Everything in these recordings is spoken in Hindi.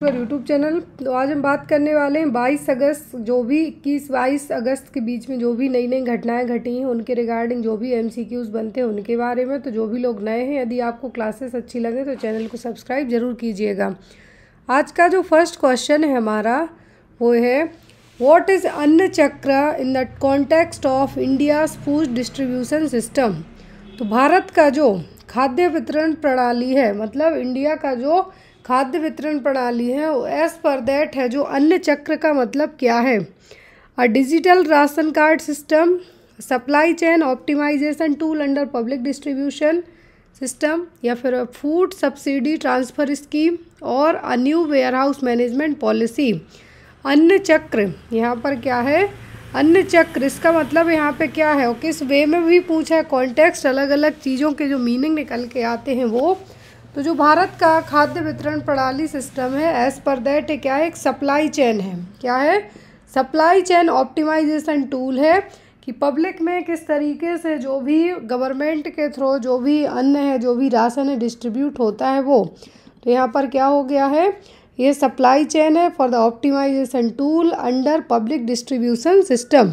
पर यूट्यूब चैनल। तो आज हम बात करने वाले हैं 22 अगस्त, जो भी 21-22 अगस्त के बीच में जो भी नई नई घटनाएं घटी हैं उनके रिगार्डिंग जो भी एमसीक्यूज़ बनते हैं उनके बारे में। तो जो भी लोग नए हैं, यदि आपको क्लासेस अच्छी लगे तो चैनल को सब्सक्राइब जरूर कीजिएगा। आज का जो फर्स्ट क्वेश्चन है हमारा वो है, व्हाट इज़ अन्न चक्र in the context of India's food distribution system. तो भारत का जो खाद्य वितरण प्रणाली है, मतलब इंडिया का जो खाद्य वितरण प्रणाली है, एज पर दैट है जो अन्न चक्र का मतलब क्या है। A digital ration card system, supply chain optimisation tool under public distribution system, या फिर फूड सब्सिडी ट्रांसफ़र स्कीम और a new warehouse management policy. Anna Chakra यहाँ पर क्या है, अन्न चक्र, इसका मतलब यहाँ पे क्या है और किस वे में भी पूछा है, कॉन्टेक्स्ट अलग अलग चीज़ों के जो मीनिंग निकल के आते हैं वो। तो जो भारत का खाद्य वितरण प्रणाली सिस्टम है, एज पर दैट क्या है, एक सप्लाई चेन है। क्या है, सप्लाई चेन ऑप्टिमाइजेशन टूल है कि पब्लिक में किस तरीके से जो भी गवर्नमेंट के थ्रू जो भी अन्न है, जो भी राशन है, डिस्ट्रीब्यूट होता है वो। तो यहाँ पर क्या हो गया है, ये सप्लाई चेन है for the optimisation tool under public distribution system.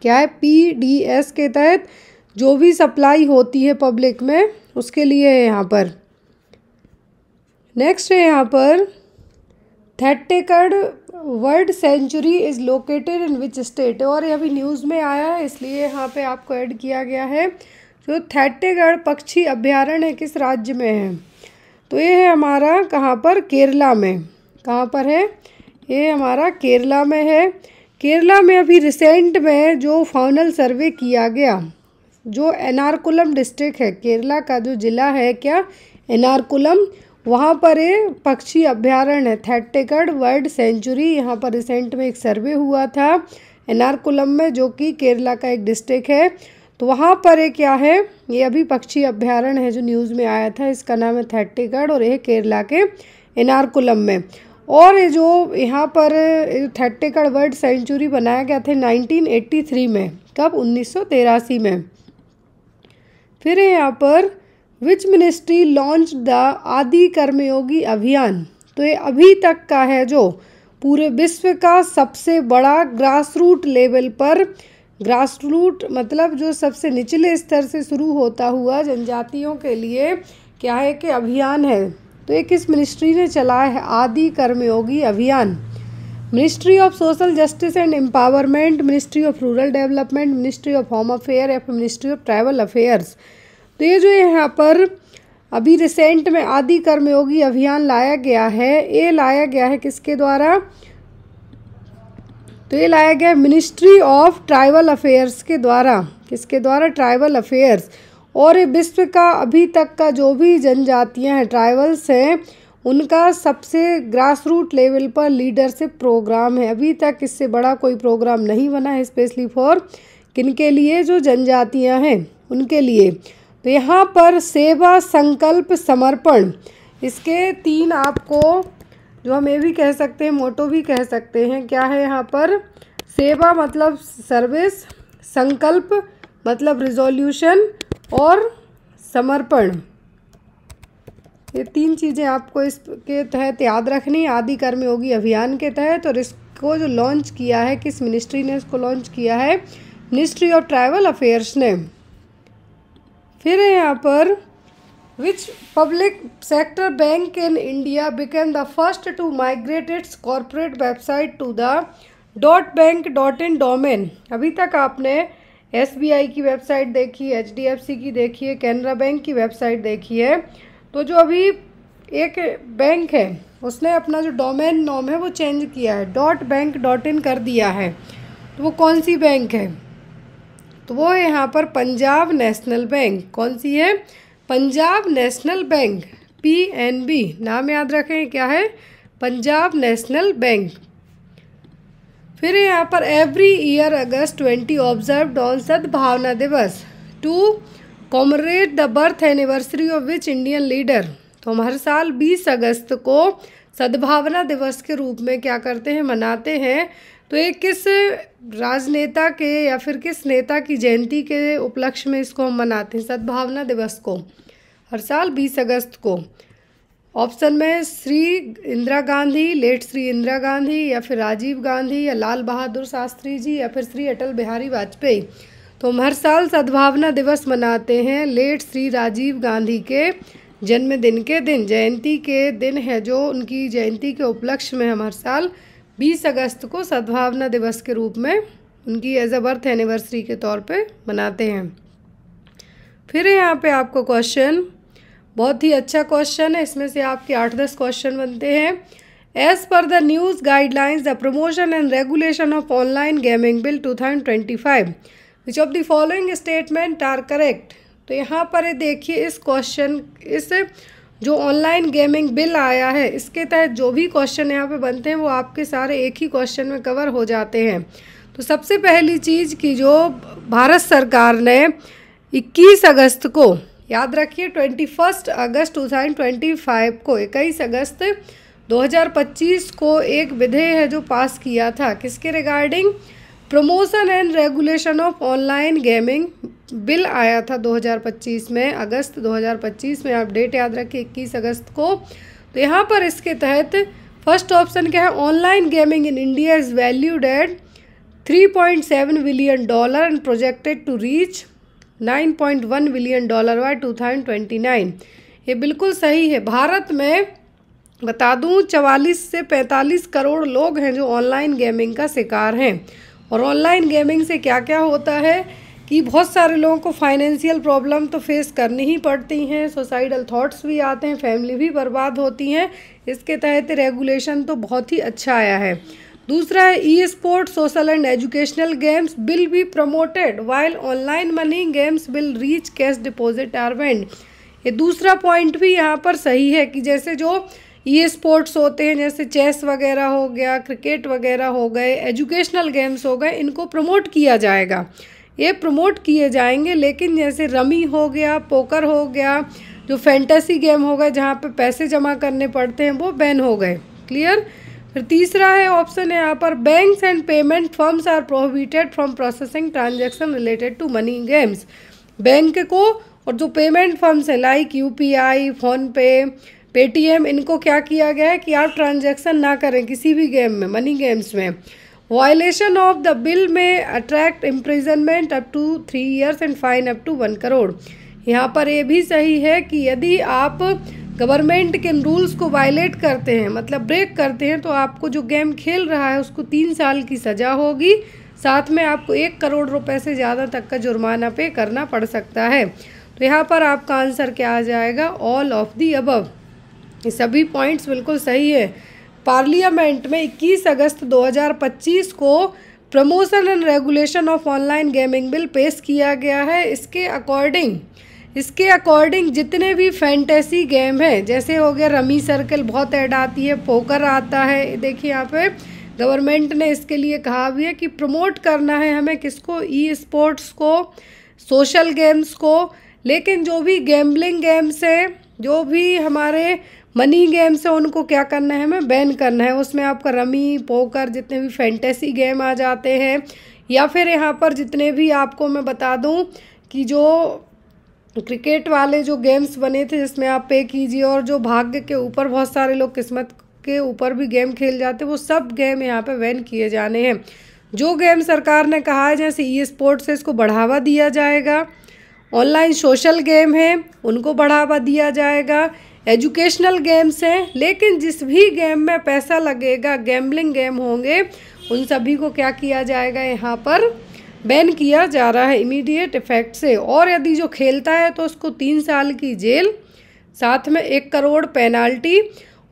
क्या है, पीडीएस के तहत जो भी सप्लाई होती है पब्लिक में उसके लिए है यहाँ पर। नेक्स्ट है यहाँ पर, Thattekad bird sanctuary is located in which state. और ये अभी न्यूज़ में आया है इसलिए यहाँ पे आपको ऐड किया गया है। जो थेट्टेकड पक्षी अभ्यारण्य किस राज्य में है, तो ये है हमारा कहाँ पर, केरला में। कहाँ पर है, ये हमारा केरला में है। केरला में अभी रिसेंट में जो फाउनल सर्वे किया गया, जो एर्नाकुलम डिस्ट्रिक्ट है, केरला का जो ज़िला है क्या, एर्नाकुलम, वहाँ पर ये पक्षी अभ्यारण्य है थेट्टेकड वर्ल्ड सेंचुरी। यहाँ पर रिसेंट में एक सर्वे हुआ था एर्नाकुलम में, जो कि केरला का एक डिस्ट्रिक्ट है। तो वहाँ पर ये क्या है, ये अभी पक्षी अभ्यारण्य है जो न्यूज़ में आया था, इसका नाम है थेट्टेकड और ये केरला के एर्नाकुलम में। और ये जो यहाँ पर थेट्टेकड वर्ल्ड सेंचुरी बनाया गया था 1983 में। कब, 1983 में। फिर यहाँ पर विच मिनिस्ट्री लॉन्च द आदि कर्मयोगी अभियान। तो ये अभी तक का है जो पूरे विश्व का सबसे बड़ा ग्रास रूट लेवल पर, ग्रास रूट मतलब जो सबसे निचले स्तर से शुरू होता हुआ जनजातियों के लिए क्या है कि अभियान है। तो ये किस मिनिस्ट्री ने चलाया है, आदि कर्मयोगी अभियान। Ministry of social justice and empowerment, ministry of rural development, ministry of home affair या फिर मिनिस्ट्री ऑफ ट्राइबल अफेयर्स। तो ये जो यहाँ पर अभी रिसेंट में आदि कर्मयोगी अभियान लाया गया है, ये लाया गया है किसके द्वारा, तो ये लाया गया मिनिस्ट्री ऑफ ट्राइबल अफेयर्स के द्वारा। किसके द्वारा, ट्राइबल अफेयर्स। और ये विश्व का अभी तक का जो भी जनजातियाँ हैं, ट्राइबल्स हैं, उनका सबसे ग्रास रूट लेवल पर लीडरशिप प्रोग्राम है। अभी तक इससे बड़ा कोई प्रोग्राम नहीं बना है, स्पेशली फॉर किनके लिए, जो जनजातियाँ हैं उनके लिए। तो यहाँ पर सेवा, संकल्प, समर्पण, इसके 3 आपको जो हम ये भी कह सकते हैं, मोटो भी कह सकते हैं। क्या है यहाँ पर, सेवा मतलब सर्विस, संकल्प मतलब रिजोल्यूशन और समर्पण, ये 3 चीज़ें आपको इसके तहत याद रखनी है, आदि कर्मयोगी अभियान के तहत। और इसको जो लॉन्च किया है, किस मिनिस्ट्री ने इसको लॉन्च किया है, मिनिस्ट्री ऑफ ट्राइबल अफेयर्स ने। फिर है यहाँ पर, which public sector bank in India became the first to migrate its corporate website to the .bank.in domain. अभी तक आपने SBI की वेबसाइट देखी, HDFC की देखी है, कैनरा बैंक की वेबसाइट देखी है। तो जो अभी एक बैंक है उसने अपना जो डोमेन नाम है वो चेंज किया है, .bank.in कर दिया है। तो वो कौन सी बैंक है, तो वो है यहाँ पर पंजाब नेशनल बैंक। कौन सी है, पंजाब नेशनल बैंक, PNB, नाम याद रखें, क्या है, पंजाब नेशनल बैंक। फिर यहाँ पर every year August 20 observed on Sadbhavana Diwas to commemorate the birth anniversary of which Indian leader. तो हम हर साल 20 अगस्त को सद्भावना दिवस के रूप में क्या करते हैं, मनाते हैं। तो ये किस राजनेता के या फिर किस नेता की जयंती के उपलक्ष्य में इसको हम मनाते हैं, सद्भावना दिवस को, हर साल 20 अगस्त को। ऑप्शन में श्री इंदिरा गांधी, लेट श्री इंदिरा गांधी, या फिर राजीव गांधी, या लाल बहादुर शास्त्री जी, या फिर श्री अटल बिहारी वाजपेयी। तो हम हर साल सद्भावना दिवस मनाते हैं लेट श्री राजीव गांधी के जन्मदिन के दिन, जयंती के दिन है जो, उनकी जयंती के उपलक्ष्य में हम हर साल 20 अगस्त को सद्भावना दिवस के रूप में उनकी एज अ बर्थ एनिवर्सरी के तौर पे मनाते हैं। फिर यहाँ पे आपको क्वेश्चन, बहुत ही अच्छा क्वेश्चन है, इसमें से आपके 8-10 क्वेश्चन बनते हैं। As per the news guidelines the promotion and regulation of online gaming bill 2025 which of the following statement are correct. तो यहाँ पर देखिए इस क्वेश्चन, इस जो ऑनलाइन गेमिंग बिल आया है इसके तहत जो भी क्वेश्चन यहाँ पे बनते हैं वो आपके सारे एक ही क्वेश्चन में कवर हो जाते हैं। तो सबसे पहली चीज़ कि जो भारत सरकार ने 21 अगस्त को, याद रखिए 21 अगस्त 2025 को, 21 अगस्त 2025 को एक विधेयक है जो पास किया था, किसके regarding, promotion and regulation of online gaming bill आया था 2025 में, अगस्त 2025 में, आप डेट याद रखिए 21 अगस्त को। तो यहाँ पर इसके तहत फर्स्ट ऑप्शन क्या है, online gaming in India is valued at $3.7 billion and projected to reach $9.1 billion by 2029। ये बिल्कुल सही है। भारत में बता दूं 44 से 45 करोड़ लोग हैं जो ऑनलाइन गेमिंग का शिकार हैं। और ऑनलाइन गेमिंग से क्या क्या होता है कि बहुत सारे लोगों को फाइनेंशियल प्रॉब्लम तो फेस करनी ही पड़ती हैं, सुसाइडल थॉट्स भी आते हैं, फैमिली भी बर्बाद होती हैं। इसके तहत रेगुलेशन तो बहुत ही अच्छा आया है। दूसरा है esports social and educational games will be promoted while online money games will reach cash deposit are banned. ये दूसरा पॉइंट भी यहाँ पर सही है कि जैसे जो ई स्पोर्ट्स होते हैं, जैसे चेस वगैरह हो गया, क्रिकेट वगैरह हो गए, एजुकेशनल गेम्स हो गए, इनको प्रमोट किया जाएगा, ये प्रमोट किए जाएंगे। लेकिन जैसे रमी हो गया, पोकर हो गया, जो फैंटेसी गेम हो गए जहाँ पे पैसे जमा करने पड़ते हैं, वो बैन हो गए। क्लियर। फिर तीसरा है ऑप्शन है यहाँ पर, banks and payment firms are prohibited from processing transaction related to money games. Bank को और जो पेमेंट फर्म्स हैं लाइक यूपीआई, फ़ोनपे, पेटीएम, इनको क्या किया गया है कि आप ट्रांजैक्शन ना करें किसी भी गेम में, मनी गेम्स में। वायलेशन ऑफ द बिल में attract imprisonment up to 3 years and fine up to 1 crore. यहाँ पर ये भी सही है कि यदि आप गवर्नमेंट के रूल्स को वायलेट करते हैं, मतलब ब्रेक करते हैं, तो आपको जो गेम खेल रहा है उसको 3 साल की सज़ा होगी, साथ में आपको 1 करोड़ रुपए से ज़्यादा तक का जुर्माना पे करना पड़ सकता है। तो यहाँ पर आपका आंसर क्या आ जाएगा, ऑल ऑफ दी अबव। ये सभी पॉइंट्स बिल्कुल सही है। पार्लियामेंट में 21 अगस्त 2025 को promotion and regulation of online gaming bill पेश किया गया है। इसके अकॉर्डिंग जितने भी फैंटेसी गेम हैं, जैसे हो गया रमी सर्कल, बहुत ऐड आती है, पोकर आता है, देखिए यहाँ पे गवर्नमेंट ने इसके लिए कहा भी है कि प्रमोट करना है हमें किसको, ई स्पोर्ट्स को, सोशल गेम्स को। लेकिन जो भी गैम्बलिंग गेम्स हैं, जो भी हमारे मनी गेम्स हैं, उनको क्या करना है, हमें बैन करना है। उसमें आपका रमी, पोकर, जितने भी फैंटेसी गेम आ जाते हैं, या फिर यहाँ पर जितने भी आपको मैं बता दूँ कि जो क्रिकेट वाले जो गेम्स बने थे जिसमें आप पे कीजिए, और जो भाग्य के ऊपर बहुत सारे लोग किस्मत के ऊपर भी गेम खेल जाते हैं, वो सब गेम यहाँ पे बैन किए जाने हैं। जो गेम सरकार ने कहा है जैसे ई स्पोर्ट्स है, इसको बढ़ावा दिया जाएगा। ऑनलाइन सोशल गेम है उनको बढ़ावा दिया जाएगा। एजुकेशनल गेम्स हैं, लेकिन जिस भी गेम में पैसा लगेगा, गैम्बलिंग गेम होंगे, उन सभी को क्या किया जाएगा, यहाँ पर बैन किया जा रहा है इमीडिएट इफेक्ट से। और यदि जो खेलता है तो उसको 3 साल की जेल, साथ में 1 करोड़ पेनाल्टी,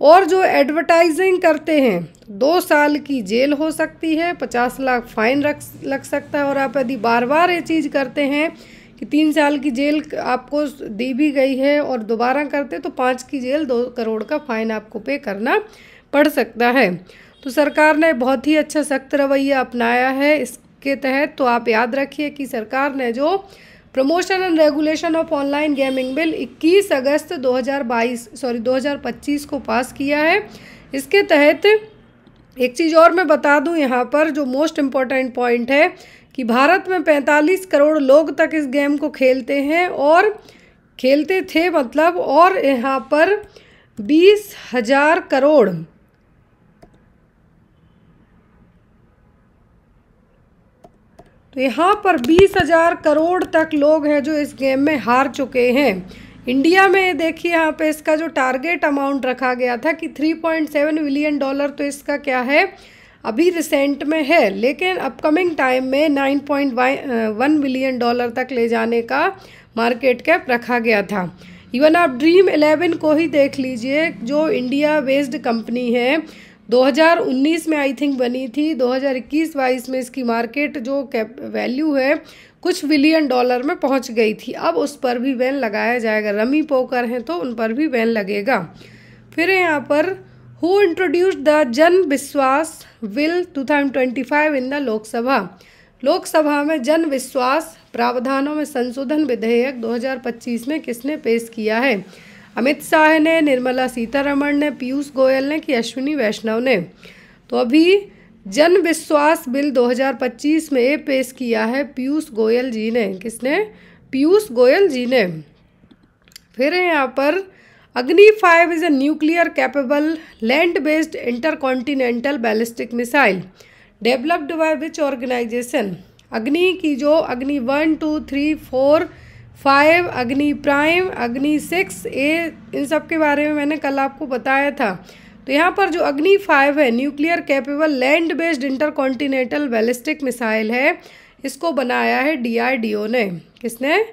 और जो एडवर्टाइजिंग करते हैं 2 साल की जेल हो सकती है, 50 लाख फाइन लग सकता है। और आप यदि बार बार ये चीज़ करते हैं कि 3 साल की जेल आपको दी भी गई है और दोबारा करते तो 5 की जेल, 2 करोड़ का फाइन आपको पे करना पड़ सकता है। तो सरकार ने बहुत ही अच्छा सख्त रवैया अपनाया है इसके तहत। तो आप याद रखिए कि सरकार ने जो promotion and regulation of online gaming bill 21 अगस्त 2025 को पास किया है। इसके तहत एक चीज़ और मैं बता दूं, यहाँ पर जो मोस्ट इम्पॉर्टेंट पॉइंट है कि भारत में 45 करोड़ लोग तक इस गेम को खेलते हैं और खेलते थे मतलब, और यहाँ पर 20,000 करोड़। तो यहाँ पर 20,000 करोड़ तक लोग हैं जो इस गेम में हार चुके हैं। इंडिया में देखिए यहाँ पे इसका जो टारगेट अमाउंट रखा गया था कि $3.7 बिलियन, तो इसका क्या है, अभी रिसेंट में है, लेकिन अपकमिंग टाइम में $9.1 बिलियन तक ले जाने का मार्केट कैप रखा गया था। इवन आप ड्रीम 11 को ही देख लीजिए, जो इंडिया बेस्ड कंपनी है, 2019 में आई थिंक बनी थी, 2021-22 में इसकी मार्केट जो कैप वैल्यू है कुछ बिलियन डॉलर में पहुंच गई थी। अब उस पर भी बैन लगाया जाएगा। रमी पोकर हैं तो उन पर भी बैन लगेगा। फिर यहाँ पर हु इंट्रोड्यूस्ड द जन विश्वास will 2025 in the Lok Sabha. Lok Sabha में जन विश्वास प्रावधानों में संशोधन विधेयक 2025 में किसने पेश किया है? अमित शाह ने, निर्मला सीतारमण ने, पीयूष गोयल ने कि अश्विनी वैष्णव ने। तो अभी जन विश्वास बिल 2025 में ये पेश किया है पीयूष गोयल जी ने। किसने? पीयूष गोयल जी ने। फिर यहाँ पर Agni 5 is a nuclear capable land based intercontinental ballistic missile developed by which organisation. Agni की जो अग्नि 1, 2, 3, 4, 5, अग्नि प्राइम, अग्नि 6, इन सब के बारे में मैंने कल आपको बताया था। तो यहाँ पर जो अग्नि 5 है, nuclear capable land based intercontinental ballistic missile है, इसको बनाया है DRDO ने। किसने?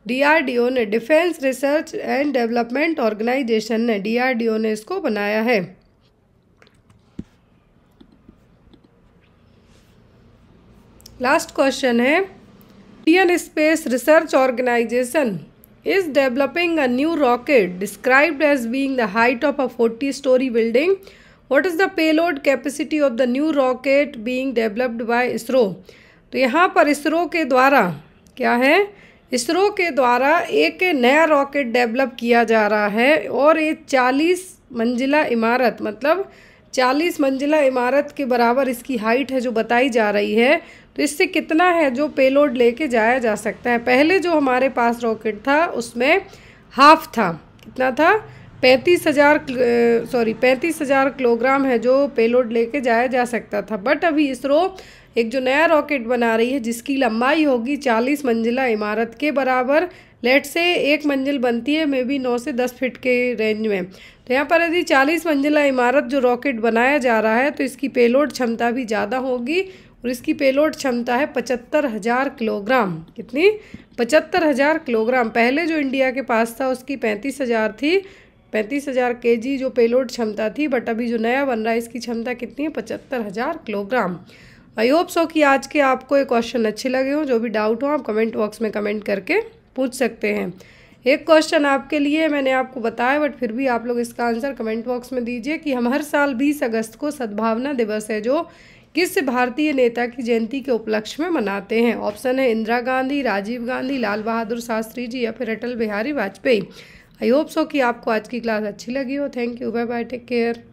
DRDO ने, defence research and development organisation ने, DRDO ने इसको बनाया है। लास्ट क्वेश्चन है, Indian space research organisation is developing a new rocket described as being the height of a 40-story building. What is the payload capacity of the new rocket being developed by ISRO? तो यहाँ पर इसरो के द्वारा क्या है, इसरो के द्वारा एक नया रॉकेट डेवलप किया जा रहा है और ये 40 मंजिला इमारत, मतलब 40 मंजिला इमारत के बराबर इसकी हाइट है जो बताई जा रही है। तो इससे कितना है जो पेलोड लेके जाया जा सकता है? पहले जो हमारे पास रॉकेट था उसमें हाफ था, कितना था, 35,000 किलोग्राम है जो पेलोड लेके जाया जा सकता था। बट अभी इसरो एक जो नया रॉकेट बना रही है जिसकी लंबाई होगी 40 मंजिला इमारत के बराबर। लेट से एक मंजिल बनती है मे बी 9 से 10 फीट के रेंज में। तो यहाँ पर यदि 40 मंजिला इमारत जो रॉकेट बनाया जा रहा है तो इसकी पेलोड क्षमता भी ज़्यादा होगी और इसकी पेलोड क्षमता है 75,000 किलोग्राम। कितनी? 75,000 किलोग्राम। पहले जो इंडिया के पास था उसकी 35,000 थी, 35,000 kg जो पेलोड क्षमता थी। बट अभी जो नया बन रहा है इसकी क्षमता कितनी है? 75,000 किलोग्राम। आई होप सो कि आज के आपको ये क्वेश्चन अच्छे लगे हों। जो भी डाउट हो आप कमेंट बॉक्स में कमेंट करके पूछ सकते हैं। एक क्वेश्चन आपके लिए मैंने आपको बताया, बट फिर भी आप लोग इसका आंसर कमेंट बॉक्स में दीजिए कि हम हर साल 20 अगस्त को सद्भावना दिवस है जो किस भारतीय नेता की जयंती के उपलक्ष्य में मनाते हैं? ऑप्शन है इंदिरा गांधी, राजीव गांधी, लाल बहादुर शास्त्री जी या फिर Atal Bihari Vajpayee. I hope so कि आपको आज की क्लास अच्छी लगी हो। Thank you, bye bye, take care.